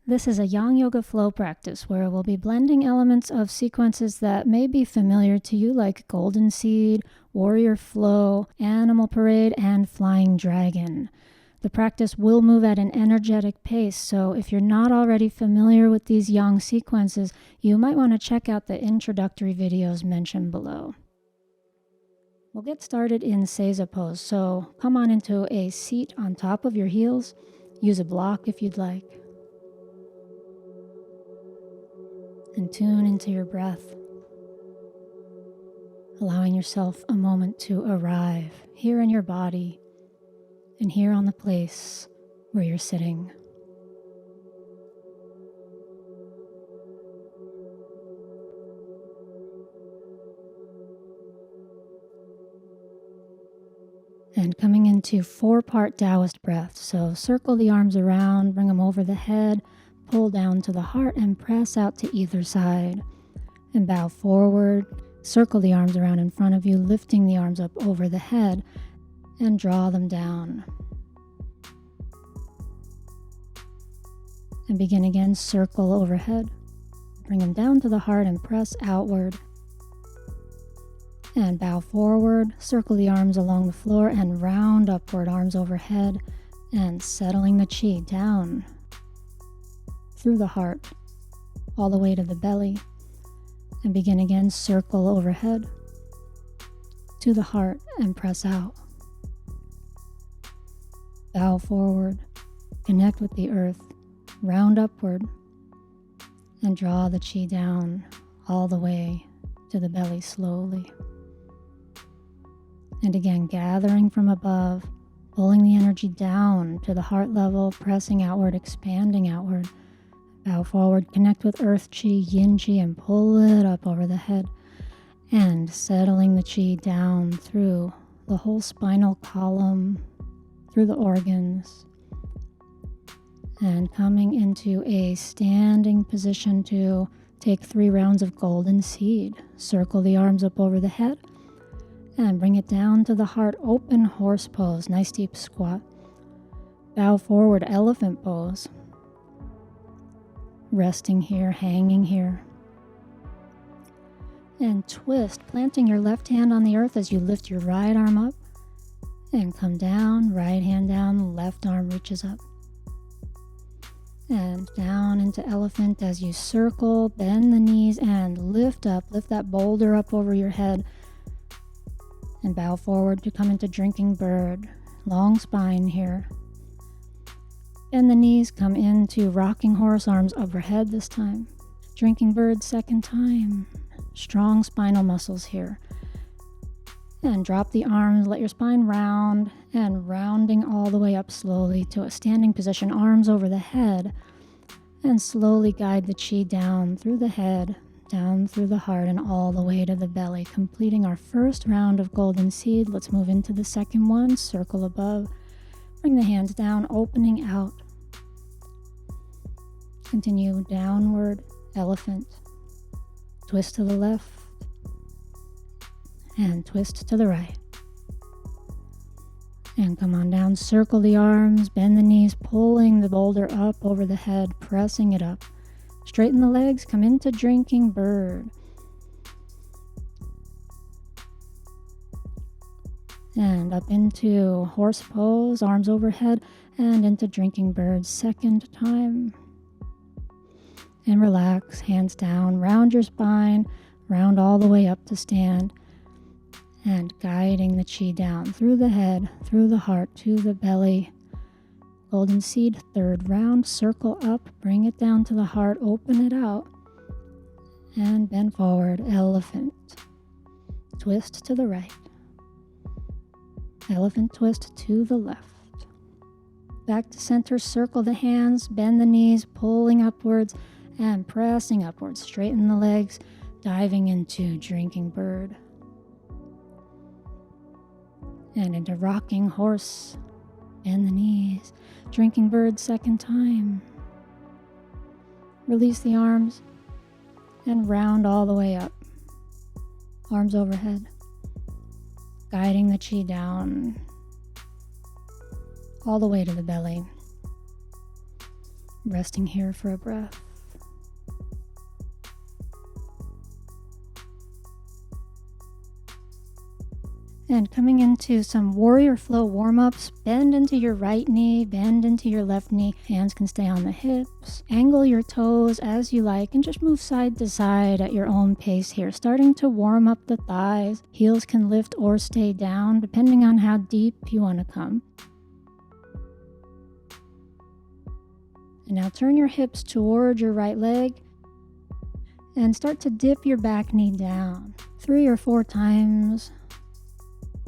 This is a yang yoga flow practice where we'll be blending elements of sequences that may be familiar to you, like Golden Seed, Warrior Flow, Animal Parade, and Flying Dragon. The practice will move at an energetic pace, so if you're not already familiar with these yang sequences, you might want to check out the introductory videos mentioned below. We'll get started in Seiza pose, so come on into a seat on top of your heels. Use a block if you'd like. And tune into your breath, allowing yourself a moment to arrive here in your body and here on the place where you're sitting. And coming into 4-part Taoist breath. So circle the arms around, bring them over the head, pull down to the heart and press out to either side. And bow forward, circle the arms around in front of you, lifting the arms up over the head and draw them down. And begin again, circle overhead. Bring them down to the heart and press outward. And bow forward, circle the arms along the floor and round upward, arms overhead, and settling the chi down through the heart, all the way to the belly. And begin again, circle overhead to the heart and press out. Bow forward, connect with the earth, round upward, and draw the chi down all the way to the belly slowly. And again, gathering from above, pulling the energy down to the heart level, pressing outward, expanding outward. Bow forward, connect with earth chi, yin chi, and pull it up over the head. And settling the chi down through the whole spinal column, through the organs. And coming into a standing position to take 3 rounds of Golden Seed. Circle the arms up over the head. And bring it down to the heart, open horse pose, nice deep squat. Bow forward, elephant pose. Resting here, hanging here. And twist, planting your left hand on the earth as you lift your right arm up. And come down, right hand down, left arm reaches up. And down into elephant as you circle, bend the knees and lift up, lift that boulder up over your head. And bow forward to come into drinking bird. Long spine here. Bend the knees, come into rocking horse, arms overhead this time. Drinking bird second time. Strong spinal muscles here. And drop the arms, let your spine round, and rounding all the way up slowly to a standing position, arms over the head. And slowly guide the chi down through the head, down through the heart, and all the way to the belly, completing our first round of Golden Seed. Let's move into the second one. Circle above, bring the hands down, opening out. Continue downward, elephant. Twist to the left, and twist to the right. And come on down, circle the arms, bend the knees, pulling the boulder up over the head, pressing it up. Straighten the legs, come into drinking bird. And up into horse pose, arms overhead, and into drinking bird second time. And relax, hands down, round your spine, round all the way up to stand. And guiding the chi down through the head, through the heart, to the belly. Golden Seed, third round, circle up, bring it down to the heart, open it out, and bend forward, elephant. Twist to the right. Elephant twist to the left. Back to center, circle the hands, bend the knees, pulling upwards and pressing upwards. Straighten the legs, diving into drinking bird. And into rocking horse. Bend the knees. Drinking bird second time. Release the arms and round all the way up. Arms overhead. Guiding the chi down all the way to the belly. Resting here for a breath. And coming into some warrior flow warm-ups, bend into your right knee, bend into your left knee. Hands can stay on the hips. Angle your toes as you like and just move side to side at your own pace here, starting to warm up the thighs. Heels can lift or stay down depending on how deep you want to come. And now turn your hips toward your right leg and start to dip your back knee down 3 or 4 times.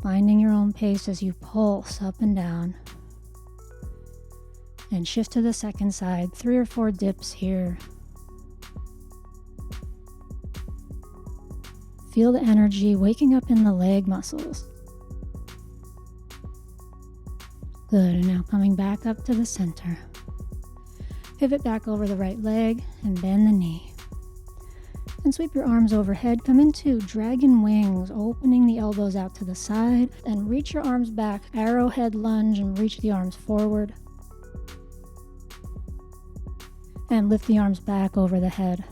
Finding your own pace as you pulse up and down. And shift to the second side, 3 or 4 dips here. Feel the energy waking up in the leg muscles. Good, and now coming back up to the center. Pivot back over the right leg and bend the knee. And sweep your arms overhead. Come into dragon wings, opening the elbows out to the side, and reach your arms back. Arrowhead lunge and reach the arms forward. And lift the arms back over the head.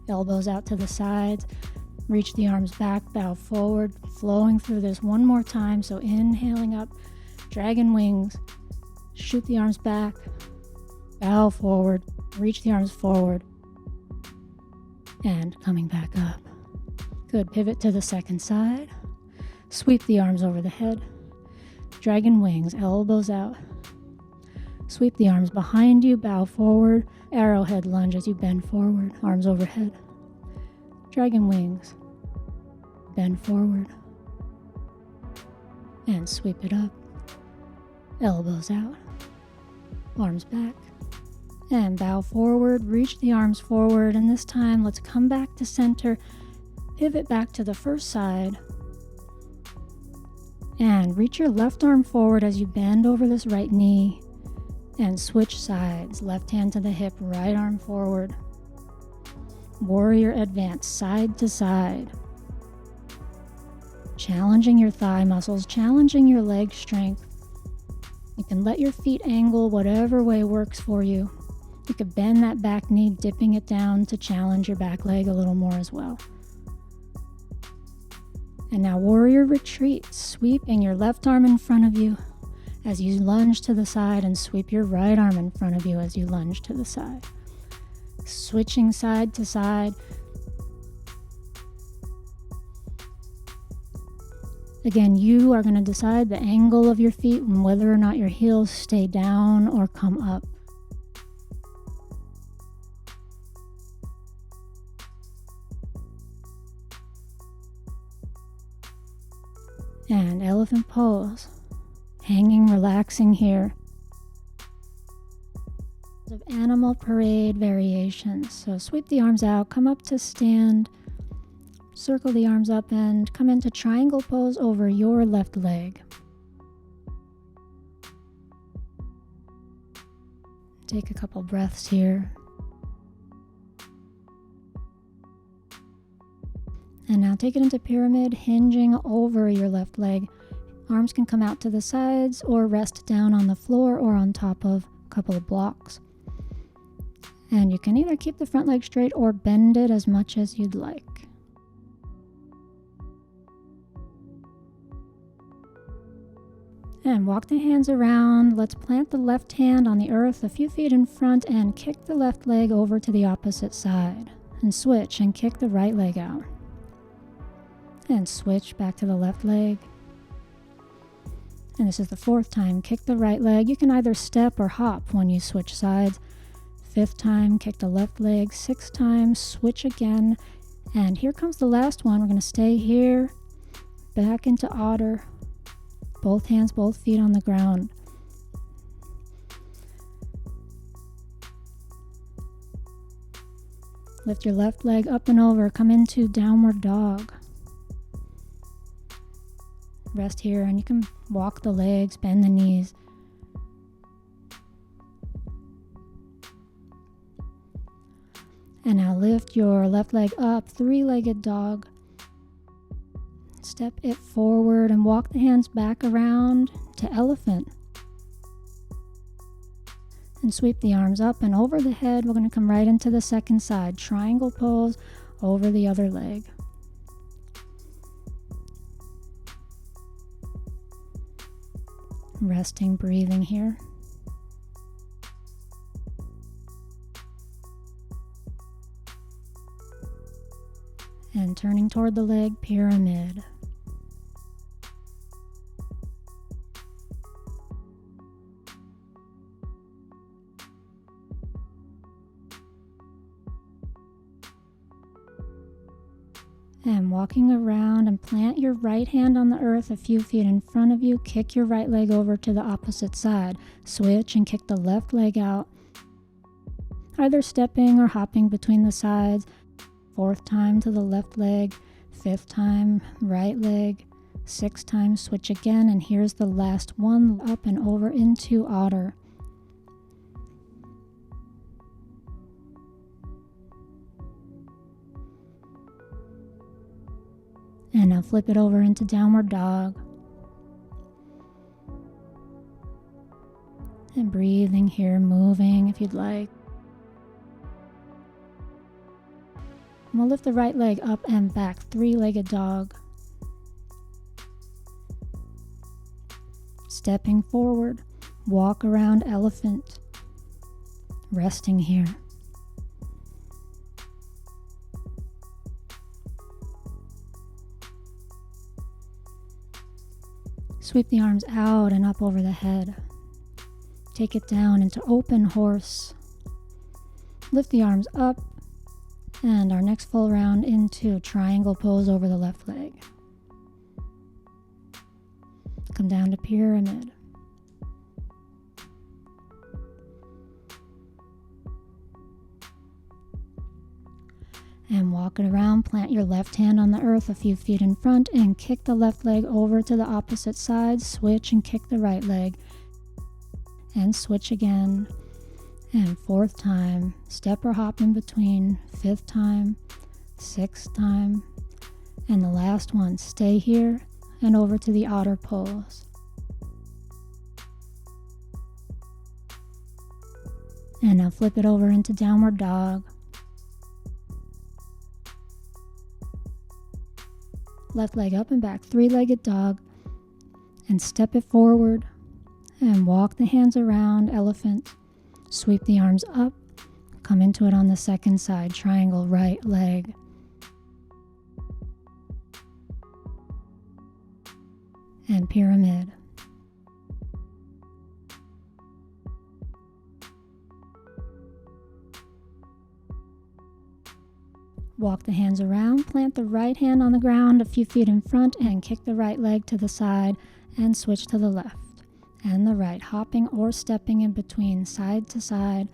Elbows out to the sides. Reach the arms back, bow forward, flowing through this one more time. So inhaling up, dragon wings. Shoot the arms back, bow forward, reach the arms forward. And coming back up. Good, pivot to the second side. Sweep the arms over the head. Dragon wings, elbows out. Sweep the arms behind you, bow forward. Arrowhead lunge as you bend forward, arms overhead. Dragon wings, bend forward. And sweep it up. Elbows out. Arms back. And bow forward, reach the arms forward, and this time let's come back to center, pivot back to the first side, and reach your left arm forward as you bend over this right knee, and switch sides, left hand to the hip, right arm forward. Warrior advance, side to side. Challenging your thigh muscles, challenging your leg strength. You can let your feet angle whatever way works for you. You could bend that back knee, dipping it down to challenge your back leg a little more as well. And now warrior retreat, sweeping your left arm in front of you as you lunge to the side, and sweep your right arm in front of you as you lunge to the side. Switching side to side. Again, you are going to decide the angle of your feet and whether or not your heels stay down or come up. And elephant pose, hanging, relaxing here. Of animal parade variations. So sweep the arms out, come up to stand, circle the arms up and come into triangle pose over your left leg. Take a couple breaths here. And now take it into pyramid, hinging over your left leg. Arms can come out to the sides or rest down on the floor or on top of a couple of blocks. And you can either keep the front leg straight or bend it as much as you'd like. And walk the hands around. Let's plant the left hand on the earth a few feet in front and kick the left leg over to the opposite side. And switch and kick the right leg out. And switch back to the left leg. And this is the 4th time. Kick the right leg. You can either step or hop when you switch sides. 5th time, kick the left leg. 6th time, switch again. And here comes the last one. We're going to stay here. Back into otter. Both hands, both feet on the ground. Lift your left leg up and over. Come into downward dog. Rest here, and you can walk the legs, bend the knees. And now lift your left leg up, 3-legged dog. Step it forward and walk the hands back around to elephant. And sweep the arms up and over the head. We're going to come right into the second side. Triangle pose over the other leg. Resting, breathing here. And turning toward the leg, pyramid. And walking around and plant your right hand on the earth a few feet in front of you. Kick your right leg over to the opposite side. Switch and kick the left leg out, either stepping or hopping between the sides. 4th time to the left leg, 5th time right leg, 6th time switch again, and here's the last one, up and over into otter. And now flip it over into downward dog. And breathing here, moving if you'd like. And we'll lift the right leg up and back, 3-legged dog. Stepping forward, walk around elephant. Resting here. Sweep the arms out and up over the head. Take it down into open horse. Lift the arms up, and our next full round into triangle pose over the left leg. Come down to pyramid. And walk it around, plant your left hand on the earth a few feet in front and kick the left leg over to the opposite side. Switch and kick the right leg. And switch again. And 4th time, step or hop in between. 5th time, 6th time. And the last one, stay here and over to the otter pose. And now flip it over into downward dog. Left leg up and back, 3-legged dog, and step it forward and walk the hands around elephant. Sweep the arms up, come into it on the second side, triangle right leg. And pyramid. Walk the hands around, plant the right hand on the ground a few feet in front and kick the right leg to the side and switch to the left and the right, hopping or stepping in between side to side.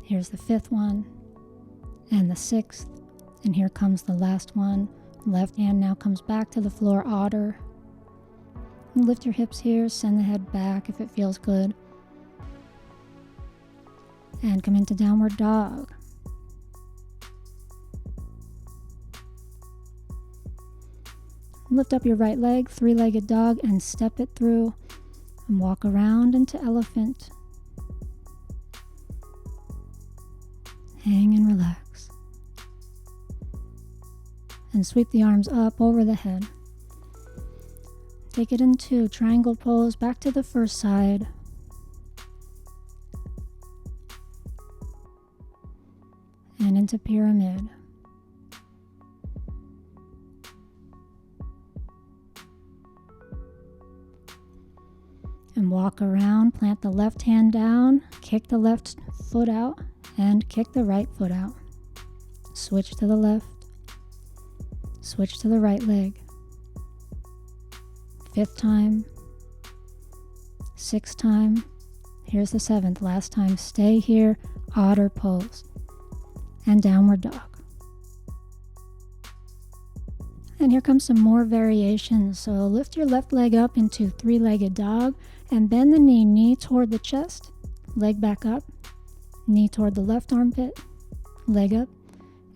Here's the 5th one and the 6th, and here comes the last one. Left hand now comes back to the floor, otter. Lift your hips here, send the head back if it feels good. And come into downward dog. Lift up your right leg, 3-legged dog, and step it through and walk around into elephant. Hang and relax. And sweep the arms up over the head. Take it into triangle pose, back to the first side. And into pyramid. And walk around, plant the left hand down, kick the left foot out, and kick the right foot out. Switch to the left, switch to the right leg. 5th time, 6th time, here's the 7th, last time, stay here, otter pose, and downward dog. And here comes some more variations. So lift your left leg up into 3-legged dog and bend the knee toward the chest, leg back up, knee toward the left armpit, leg up,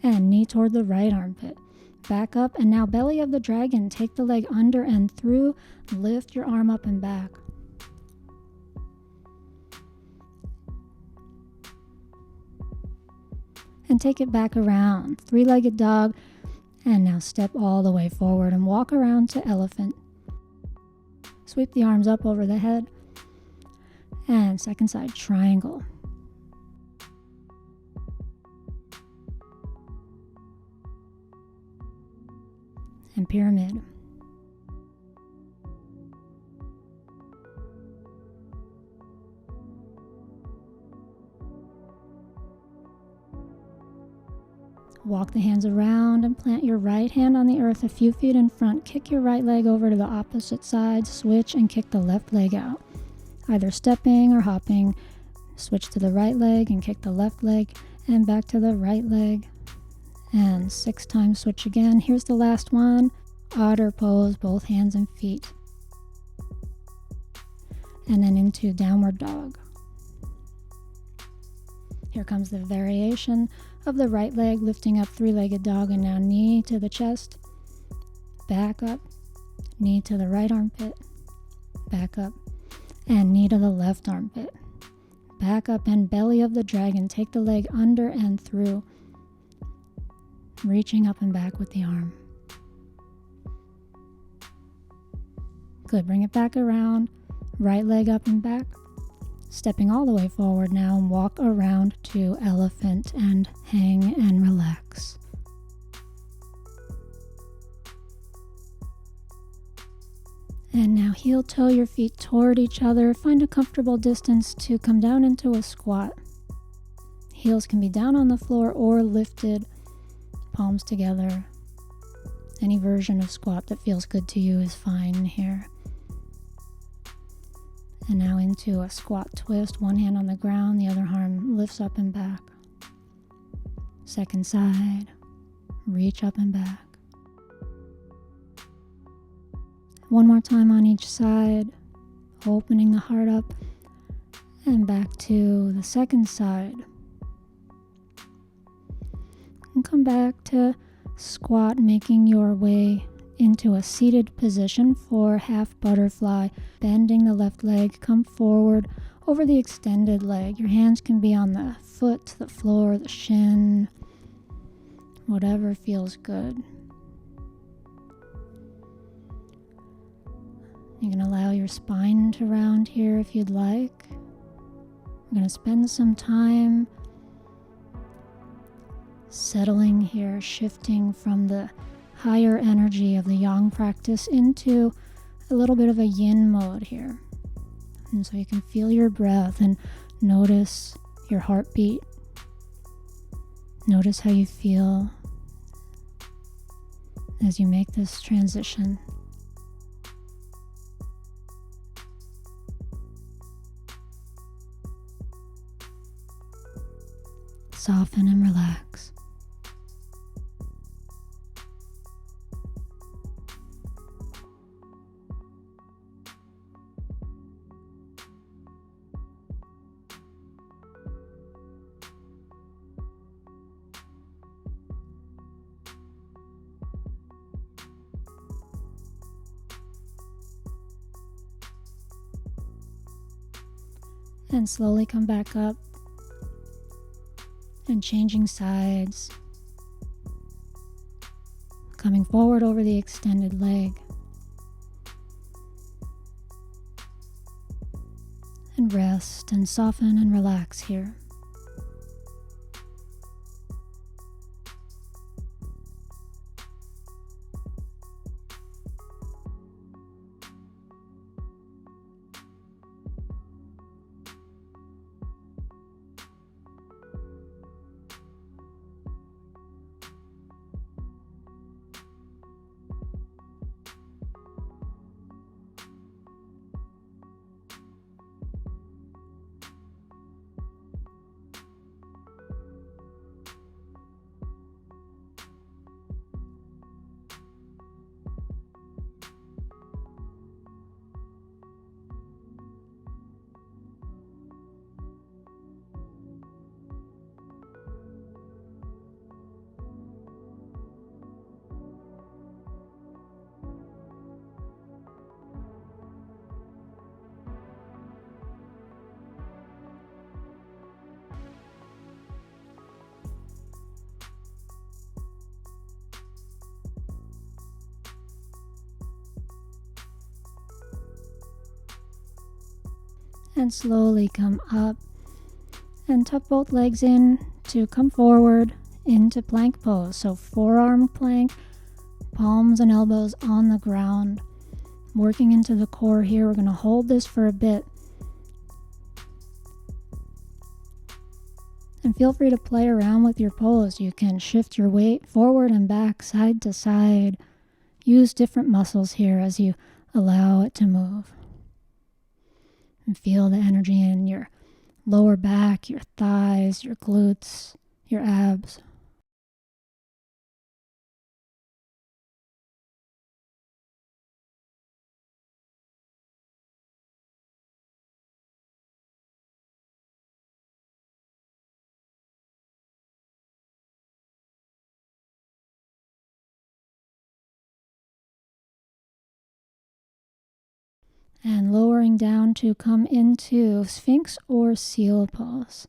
and knee toward the right armpit. Back up, and now belly of the dragon, take the leg under and through, lift your arm up and back. and take it back around. Three-legged dog. And now step all the way forward and walk around to elephant. Sweep the arms up over the head. And second side triangle. And pyramid. Walk the hands around and plant your right hand on the earth a few feet in front. Kick your right leg over to the opposite side, switch and kick the left leg out. Either stepping or hopping, switch to the right leg and kick the left leg and back to the right leg. And 6 times switch again. Here's the last one. Otter pose, both hands and feet. And then into downward dog. Here comes the variation of the right leg, lifting up three-legged dog, and now knee to the chest, back up, knee to the right armpit, back up, and knee to the left armpit, back up, and belly of the dragon. Take the leg under and through, reaching up and back with the arm. Good, bring it back around, right leg up and back, stepping all the way forward now, and walk around to elephant and hang and relax. And now heel toe your feet toward each other. Find a comfortable distance to come down into a squat. Heels can be down on the floor or lifted, palms together. Any version of squat that feels good to you is fine here. And now into a squat twist, one hand on the ground, the other arm lifts up and back. Second side, reach up and back. One more time on each side, opening the heart up and back to the second side. And come back to squat, making your way into a seated position for half butterfly. Bending the left leg, come forward over the extended leg. Your hands can be on the foot, the floor, the shin, whatever feels good. You can allow your spine to round here if you'd like. We're going to spend some time settling here, shifting from the higher energy of the yang practice into a little bit of a yin mode here. And so you can feel your breath and notice your heartbeat. Notice how you feel as you make this transition. Soften and relax. And slowly come back up and changing sides, coming forward over the extended leg, and rest and soften and relax here. And slowly come up and tuck both legs in to come forward into plank pose. So forearm plank, palms and elbows on the ground, working into the core here. We're going to hold this for a bit. And feel free to play around with your pose. You can shift your weight forward and back, side to side. Use different muscles here as you allow it to move. And feel the energy in your lower back, your thighs, your glutes, your abs. And lowering down to come into Sphinx or seal pose.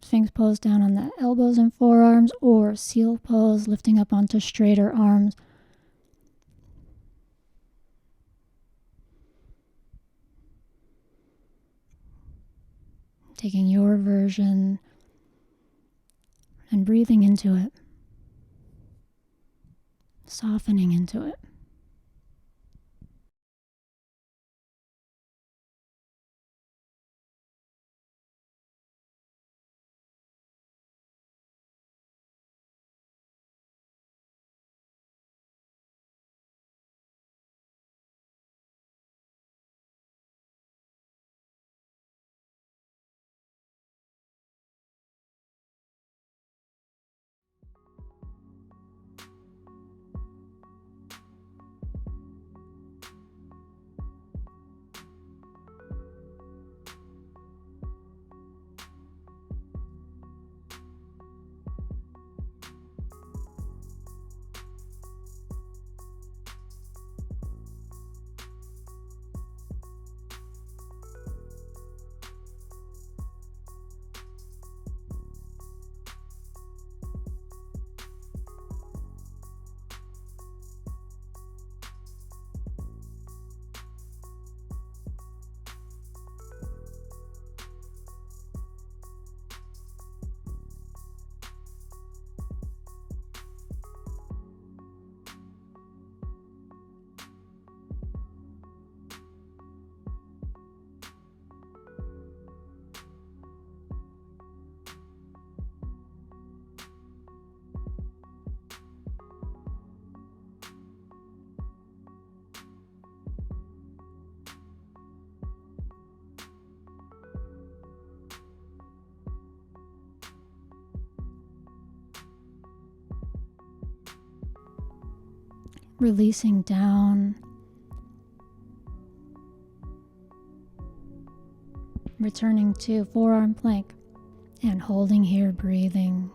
Sphinx pose down on the elbows and forearms, or seal pose lifting up onto straighter arms. Taking your version and breathing into it, softening into it. Releasing down, returning to forearm plank and holding here, breathing.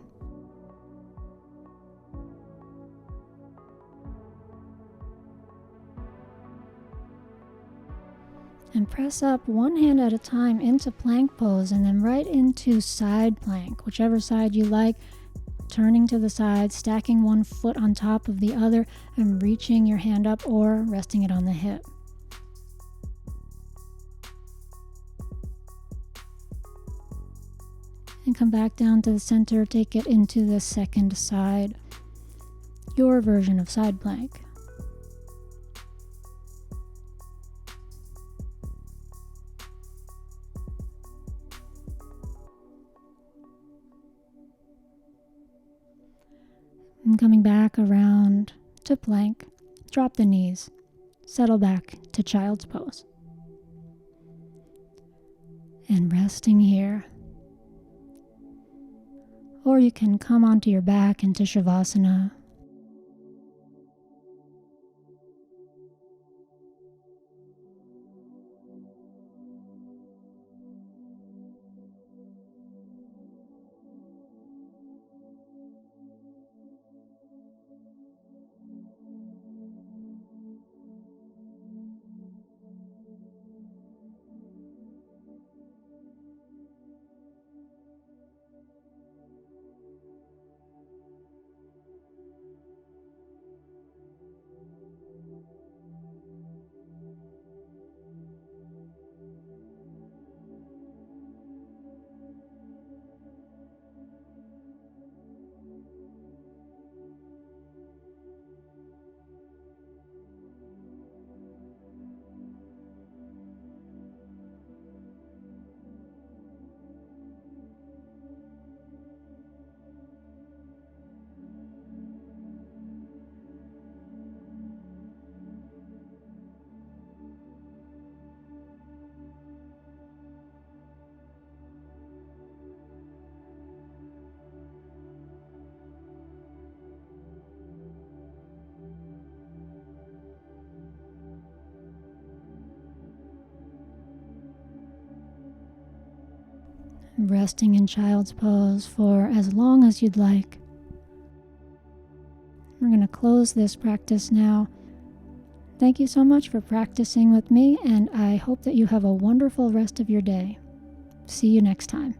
And press up one hand at a time into plank pose and then right into side plank, whichever side you like. Turning to the side, stacking one foot on top of the other and reaching your hand up or resting it on the hip. And come back down to the center, take it into the second side, your version of side plank. And coming back around to plank, drop the knees, settle back to child's pose. And resting here. Or you can come onto your back into Shavasana. resting in child's pose for as long as you'd like. We're going to close this practice now. Thank you so much for practicing with me, and I hope that you have a wonderful rest of your day. See you next time.